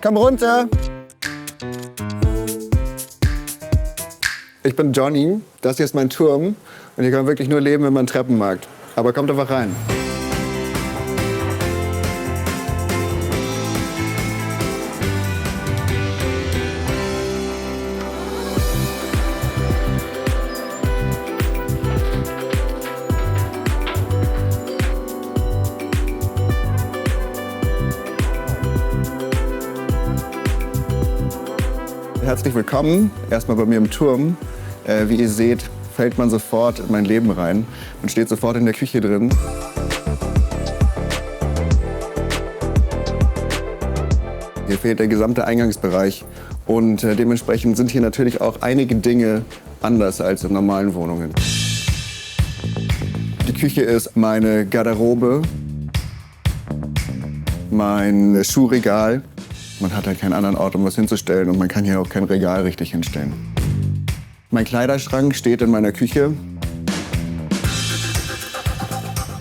Komm runter! Ich bin Johnny, das hier ist mein Turm und hier kann man wirklich nur leben, wenn man Treppen mag. Aber kommt einfach rein. Herzlich willkommen, erstmal bei mir im Turm. Wie ihr seht, fällt man sofort in mein Leben rein. Man steht sofort in der Küche drin. Hier fehlt der gesamte Eingangsbereich und dementsprechend sind hier natürlich auch einige Dinge anders als in normalen Wohnungen. Die Küche ist meine Garderobe, mein Schuhregal. Man hat halt keinen anderen Ort, um was hinzustellen und man kann hier auch kein Regal richtig hinstellen. Mein Kleiderschrank steht in meiner Küche.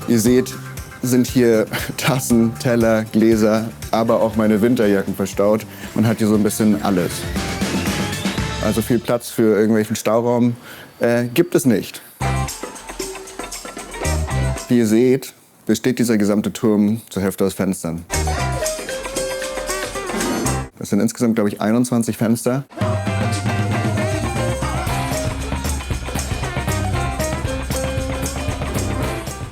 Ihr seht, sind hier Tassen, Teller, Gläser, aber auch meine Winterjacken verstaut. Man hat hier so ein bisschen alles. Also viel Platz für irgendwelchen Stauraum gibt es nicht. Wie ihr seht, besteht dieser gesamte Turm zur Hälfte aus Fenstern. Das sind insgesamt, glaube ich, 21 Fenster.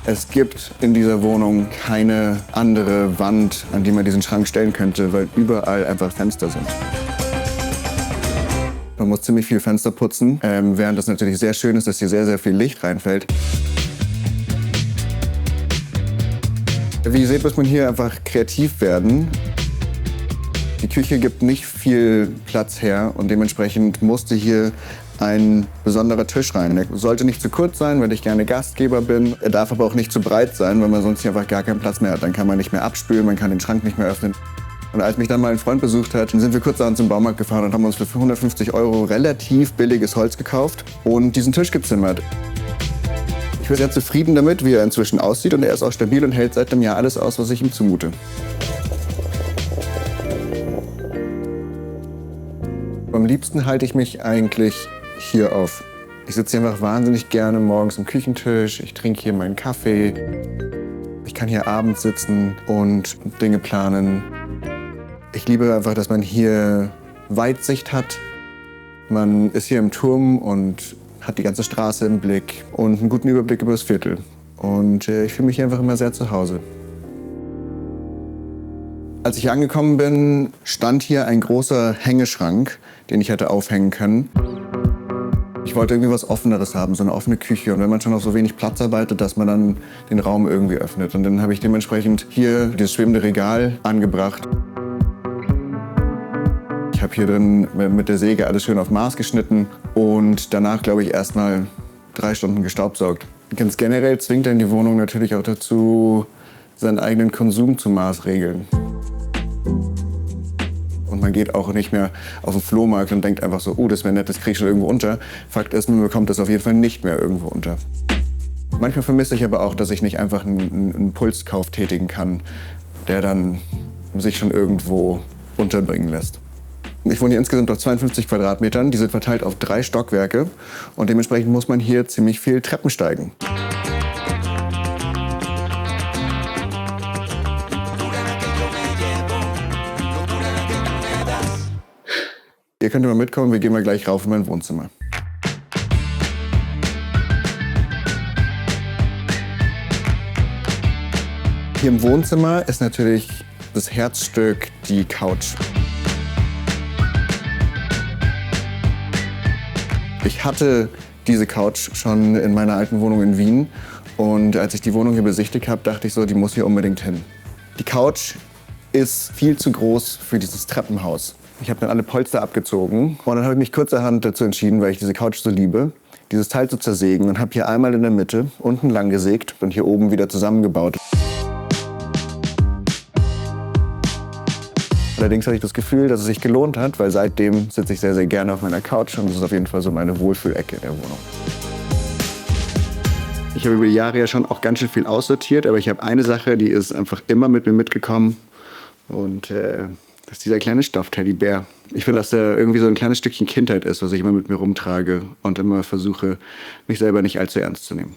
Es gibt in dieser Wohnung keine andere Wand, an die man diesen Schrank stellen könnte, weil überall einfach Fenster sind. Man muss ziemlich viel Fenster putzen, während es natürlich sehr schön ist, dass hier sehr, sehr viel Licht reinfällt. Wie ihr seht, muss man hier einfach kreativ werden. Die Küche gibt nicht viel Platz her und dementsprechend musste hier ein besonderer Tisch rein. Er sollte nicht zu kurz sein, weil ich gerne Gastgeber bin. Er darf aber auch nicht zu breit sein, weil man sonst hier einfach gar keinen Platz mehr hat. Dann kann man nicht mehr abspülen, man kann den Schrank nicht mehr öffnen. Und als mich dann mal ein Freund besucht hat, sind wir kurz zum Baumarkt gefahren und haben uns für 150 € relativ billiges Holz gekauft und diesen Tisch gezimmert. Ich bin sehr zufrieden damit, wie er inzwischen aussieht und er ist auch stabil und hält seit einem Jahr alles aus, was ich ihm zumute. Am liebsten halte ich mich eigentlich hier auf. Ich sitze hier einfach wahnsinnig gerne morgens am Küchentisch, ich trinke hier meinen Kaffee. Ich kann hier abends sitzen und Dinge planen. Ich liebe einfach, dass man hier Weitsicht hat. Man ist hier im Turm und hat die ganze Straße im Blick und einen guten Überblick über das Viertel. Und ich fühle mich hier einfach immer sehr zu Hause. Als ich hier angekommen bin, stand hier ein großer Hängeschrank, den ich hätte aufhängen können. Ich wollte irgendwie was Offeneres haben, so eine offene Küche. Und wenn man schon auf so wenig Platz arbeitet, dass man dann den Raum irgendwie öffnet. Und dann habe ich dementsprechend hier dieses schwebende Regal angebracht. Ich habe hier drin mit der Säge alles schön auf Maß geschnitten und danach, glaube ich, erst mal 3 Stunden gestaubsaugt. Ganz generell zwingt dann die Wohnung natürlich auch dazu, seinen eigenen Konsum zu maßregeln. Und man geht auch nicht mehr auf den Flohmarkt und denkt einfach so, oh, das wäre nett, das kriege ich schon irgendwo unter. Fakt ist, man bekommt das auf jeden Fall nicht mehr irgendwo unter. Manchmal vermisse ich aber auch, dass ich nicht einfach einen Impulskauf tätigen kann, der dann sich schon irgendwo unterbringen lässt. Ich wohne hier insgesamt auf 52 Quadratmetern, die sind verteilt auf 3 Stockwerke und dementsprechend muss man hier ziemlich viel Treppen steigen. Ihr könnt mal mitkommen, wir gehen mal gleich rauf in mein Wohnzimmer. Hier im Wohnzimmer ist natürlich das Herzstück die Couch. Ich hatte diese Couch schon in meiner alten Wohnung in Wien und als ich die Wohnung hier besichtigt habe, dachte ich so, die muss hier unbedingt hin. Die Couch ist viel zu groß für dieses Treppenhaus. Ich habe dann alle Polster abgezogen und dann habe ich mich kurzerhand dazu entschieden, weil ich diese Couch so liebe, dieses Teil zu zersägen und habe hier einmal in der Mitte unten lang gesägt und hier oben wieder zusammengebaut. Allerdings hatte ich das Gefühl, dass es sich gelohnt hat, weil seitdem sitze ich sehr, sehr gerne auf meiner Couch und das ist auf jeden Fall so meine Wohlfühlecke in der Wohnung. Ich habe über die Jahre ja schon auch ganz schön viel aussortiert, aber ich habe eine Sache, die ist einfach immer mit mir mitgekommen und Das ist dieser kleine Stoffteddybär. Ich finde, dass der irgendwie so ein kleines Stückchen Kindheit ist, was ich immer mit mir rumtrage und immer versuche, mich selber nicht allzu ernst zu nehmen.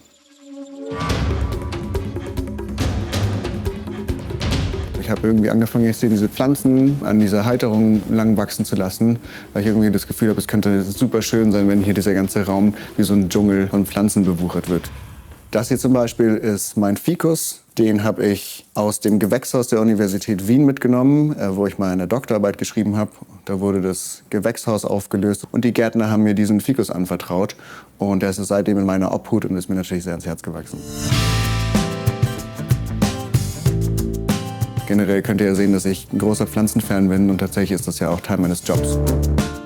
Ich habe irgendwie angefangen, jetzt hier diese Pflanzen an dieser Halterung lang wachsen zu lassen, weil ich irgendwie das Gefühl habe, es könnte super schön sein, wenn hier dieser ganze Raum wie so ein Dschungel von Pflanzen bewuchert wird. Das hier zum Beispiel ist mein Ficus. Den habe ich aus dem Gewächshaus der Universität Wien mitgenommen, wo ich meine Doktorarbeit geschrieben habe. Da wurde das Gewächshaus aufgelöst und die Gärtner haben mir diesen Ficus anvertraut. Und der ist seitdem in meiner Obhut und ist mir natürlich sehr ans Herz gewachsen. Generell könnt ihr ja sehen, dass ich ein großer Pflanzenfan bin und tatsächlich ist das ja auch Teil meines Jobs.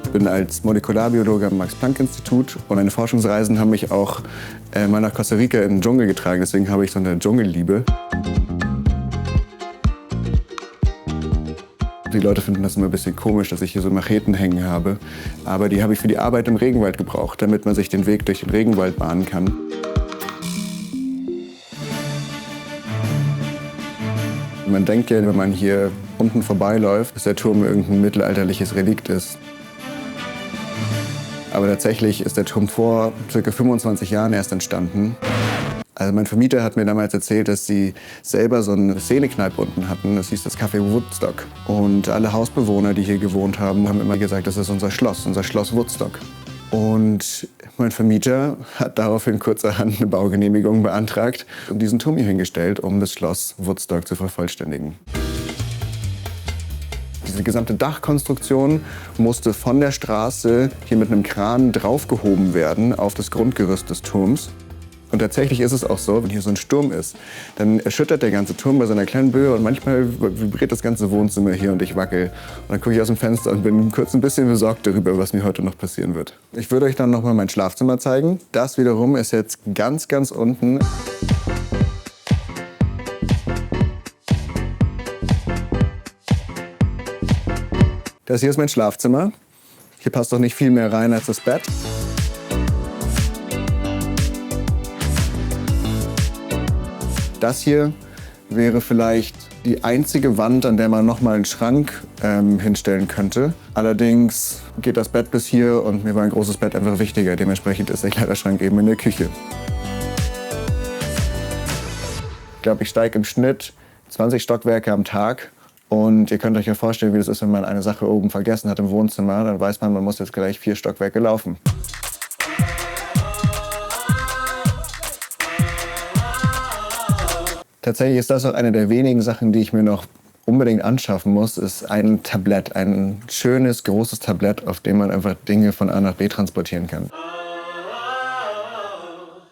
Ich bin als Molekularbiologe am Max-Planck-Institut und meine Forschungsreisen haben mich auch mal nach Costa Rica in den Dschungel getragen. Deswegen habe ich so eine Dschungelliebe. Die Leute finden das immer ein bisschen komisch, dass ich hier so Macheten hängen habe. Aber die habe ich für die Arbeit im Regenwald gebraucht, damit man sich den Weg durch den Regenwald bahnen kann. Man denkt ja, wenn man hier unten vorbeiläuft, dass der Turm irgendein mittelalterliches Relikt ist. Aber tatsächlich ist der Turm vor ca. 25 Jahren erst entstanden. Also mein Vermieter hat mir damals erzählt, dass sie selber so eine Szenekneipe unten hatten. Das hieß das Café Woodstock. Und alle Hausbewohner, die hier gewohnt haben, haben immer gesagt, das ist unser Schloss Woodstock. Und mein Vermieter hat daraufhin kurzerhand eine Baugenehmigung beantragt und diesen Turm hier hingestellt, um das Schloss Woodstock zu vervollständigen. Diese gesamte Dachkonstruktion musste von der Straße hier mit einem Kran draufgehoben werden auf das Grundgerüst des Turms. Und tatsächlich ist es auch so, wenn hier so ein Sturm ist, dann erschüttert der ganze Turm bei so einer kleinen Böe und manchmal vibriert das ganze Wohnzimmer hier und ich wackel. Und dann gucke ich aus dem Fenster und bin kurz ein bisschen besorgt darüber, was mir heute noch passieren wird. Ich würde euch dann noch mal mein Schlafzimmer zeigen. Das wiederum ist jetzt ganz, ganz unten. Das hier ist mein Schlafzimmer. Hier passt doch nicht viel mehr rein als das Bett. Das hier wäre vielleicht die einzige Wand, an der man noch mal einen Schrank hinstellen könnte. Allerdings geht das Bett bis hier und mir war ein großes Bett einfach wichtiger. Dementsprechend ist der Kleiderschrank eben in der Küche. Ich glaube, ich steige im Schnitt 20 Stockwerke am Tag. Und ihr könnt euch ja vorstellen, wie das ist, wenn man eine Sache oben vergessen hat im Wohnzimmer. Dann weiß man, man muss jetzt gleich 4 Stockwerke laufen. Tatsächlich ist das auch eine der wenigen Sachen, die ich mir noch unbedingt anschaffen muss, ist ein Tablett, ein schönes, großes Tablett, auf dem man einfach Dinge von A nach B transportieren kann.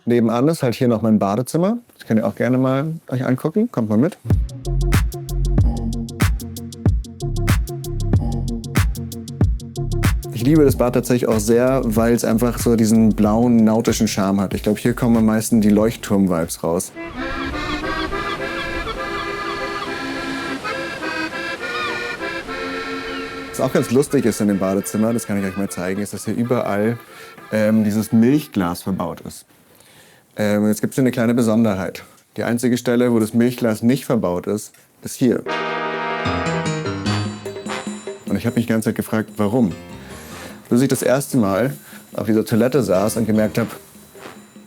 Nebenan ist halt hier noch mein Badezimmer. Das könnt ihr auch gerne mal euch angucken. Kommt mal mit. Ich liebe das Bad tatsächlich auch sehr, weil es einfach so diesen blauen, nautischen Charme hat. Ich glaube, hier kommen am meisten die Leuchtturm-Vibes raus. Was auch ganz lustig ist in dem Badezimmer, das kann ich euch mal zeigen, ist, dass hier überall dieses Milchglas verbaut ist. Jetzt gibt es hier eine kleine Besonderheit. Die einzige Stelle, wo das Milchglas nicht verbaut ist, ist hier. Und ich habe mich die ganze Zeit gefragt, warum? Bis ich das erste Mal auf dieser Toilette saß und gemerkt habe,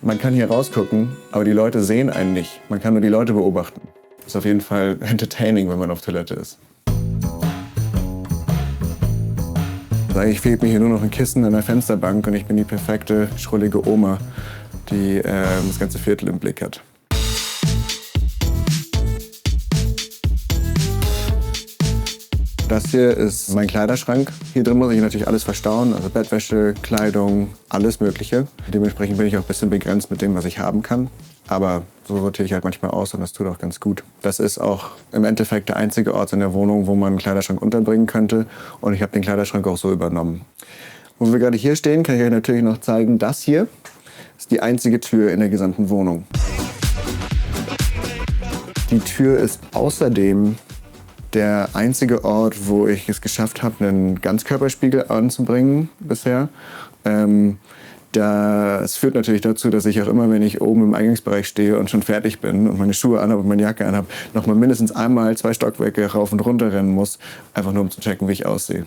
man kann hier rausgucken, aber die Leute sehen einen nicht. Man kann nur die Leute beobachten. Das ist auf jeden Fall entertaining, wenn man auf Toilette ist. Eigentlich fehlt mir hier nur noch ein Kissen an der Fensterbank und ich bin die perfekte, schrullige Oma, die das ganze Viertel im Blick hat. Das hier ist mein Kleiderschrank. Hier drin muss ich natürlich alles verstauen, also Bettwäsche, Kleidung, alles Mögliche. Dementsprechend bin ich auch ein bisschen begrenzt mit dem, was ich haben kann. Aber so sortiere ich halt manchmal aus und das tut auch ganz gut. Das ist auch im Endeffekt der einzige Ort in der Wohnung, wo man einen Kleiderschrank unterbringen könnte. Und ich habe den Kleiderschrank auch so übernommen. Wo wir gerade hier stehen, kann ich euch natürlich noch zeigen, das hier ist die einzige Tür in der gesamten Wohnung. Die Tür ist außerdem der einzige Ort, wo ich es geschafft habe, einen Ganzkörperspiegel anzubringen bisher. Das führt natürlich dazu, dass ich auch immer, wenn ich oben im Eingangsbereich stehe und schon fertig bin und meine Schuhe anhabe und meine Jacke anhabe, noch mal mindestens einmal 2 Stockwerke rauf und runter rennen muss, einfach nur um zu checken, wie ich aussehe.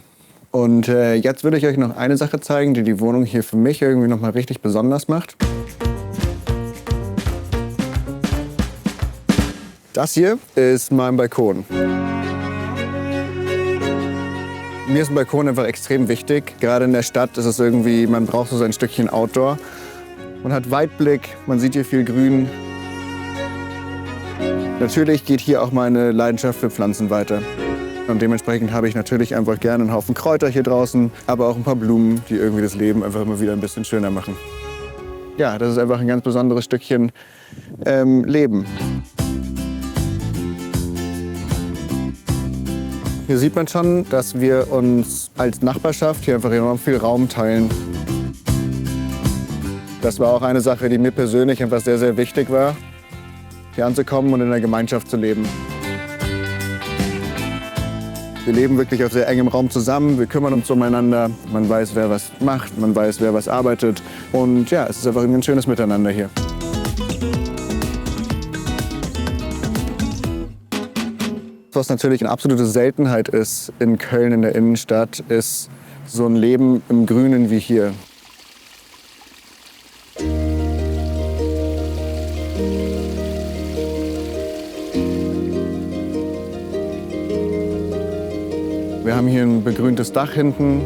Und jetzt würde ich euch noch eine Sache zeigen, die die Wohnung hier für mich irgendwie noch mal richtig besonders macht. Das hier ist mein Balkon. Mir ist ein Balkon einfach extrem wichtig. Gerade in der Stadt ist es irgendwie, man braucht so ein Stückchen Outdoor. Man hat Weitblick, man sieht hier viel Grün. Natürlich geht hier auch meine Leidenschaft für Pflanzen weiter. Und dementsprechend habe ich natürlich einfach gerne einen Haufen Kräuter hier draußen, aber auch ein paar Blumen, die irgendwie das Leben einfach immer wieder ein bisschen schöner machen. Ja, das ist einfach ein ganz besonderes Stückchen Leben. Hier sieht man schon, dass wir uns als Nachbarschaft hier einfach enorm viel Raum teilen. Das war auch eine Sache, die mir persönlich einfach sehr, sehr wichtig war, hier anzukommen und in der Gemeinschaft zu leben. Wir leben wirklich auf sehr engem Raum zusammen, wir kümmern uns umeinander, man weiß, wer was macht, man weiß, wer was arbeitet. Und ja, es ist einfach ein ganz schönes Miteinander hier. Was natürlich eine absolute Seltenheit ist in Köln in der Innenstadt, ist so ein Leben im Grünen wie hier. Wir haben hier ein begrüntes Dach hinten.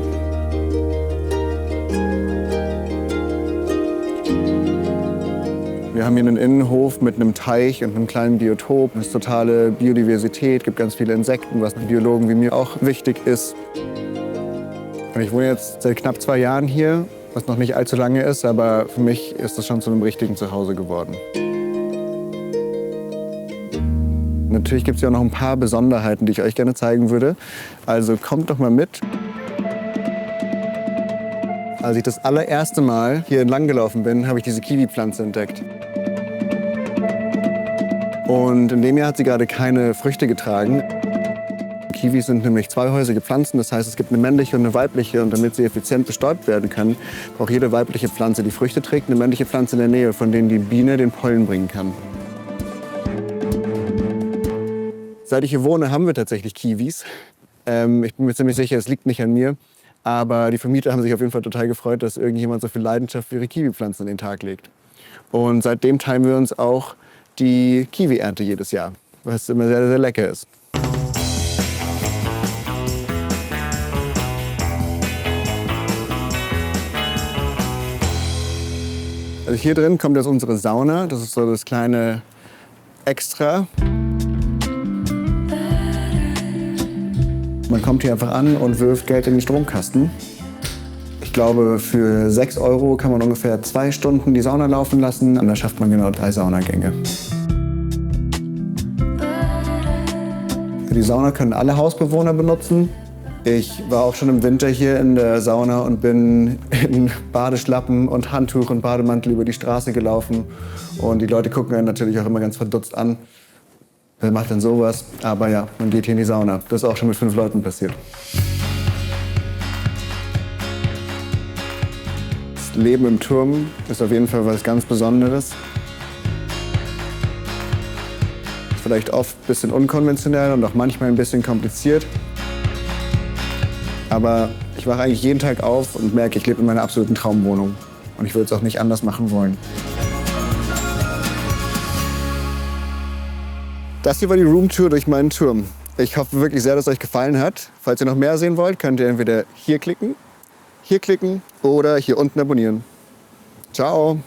Wir haben hier einen Innenhof mit einem Teich und einem kleinen Biotop. Es ist totale Biodiversität, gibt ganz viele Insekten, was Biologen wie mir auch wichtig ist. Und ich wohne jetzt seit knapp 2 Jahren hier, was noch nicht allzu lange ist, aber für mich ist das schon zu einem richtigen Zuhause geworden. Natürlich gibt es ja auch noch ein paar Besonderheiten, die ich euch gerne zeigen würde. Also kommt doch mal mit. Als ich das allererste Mal hier entlang gelaufen bin, habe ich diese Kiwi-Pflanze entdeckt. Und in dem Jahr hat sie gerade keine Früchte getragen. Kiwis sind nämlich zweihäusige Pflanzen, das heißt, es gibt eine männliche und eine weibliche. Und damit sie effizient bestäubt werden kann, braucht jede weibliche Pflanze, die Früchte trägt, eine männliche Pflanze in der Nähe, von denen die Biene den Pollen bringen kann. Seit ich hier wohne, haben wir tatsächlich Kiwis. Ich bin mir ziemlich sicher, es liegt nicht an mir. Aber die Vermieter haben sich auf jeden Fall total gefreut, dass irgendjemand so viel Leidenschaft für ihre Kiwi-Pflanzen an den Tag legt. Und seitdem teilen wir uns auch die Kiwi-Ernte jedes Jahr, was immer sehr, sehr lecker ist. Also hier drin kommt jetzt unsere Sauna. Das ist so das kleine Extra. Man kommt hier einfach an und wirft Geld in den Stromkasten. Ich glaube, für 6 € kann man ungefähr 2 Stunden die Sauna laufen lassen. Und dann schafft man genau 3 Saunagänge. Die Sauna können alle Hausbewohner benutzen. Ich war auch schon im Winter hier in der Sauna und bin in Badeschlappen und Handtuch und Bademantel über die Straße gelaufen. Und die Leute gucken einen natürlich auch immer ganz verdutzt an. Wer macht denn sowas? Aber ja, man geht hier in die Sauna. Das ist auch schon mit 5 Leuten passiert. Das Leben im Turm ist auf jeden Fall was ganz Besonderes. Ist vielleicht oft ein bisschen unkonventionell und auch manchmal ein bisschen kompliziert. Aber ich wache eigentlich jeden Tag auf und merke, ich lebe in meiner absoluten Traumwohnung. Und ich würde es auch nicht anders machen wollen. Das hier war die Roomtour durch meinen Turm. Ich hoffe wirklich sehr, dass es euch gefallen hat. Falls ihr noch mehr sehen wollt, könnt ihr entweder hier klicken oder hier unten abonnieren. Ciao!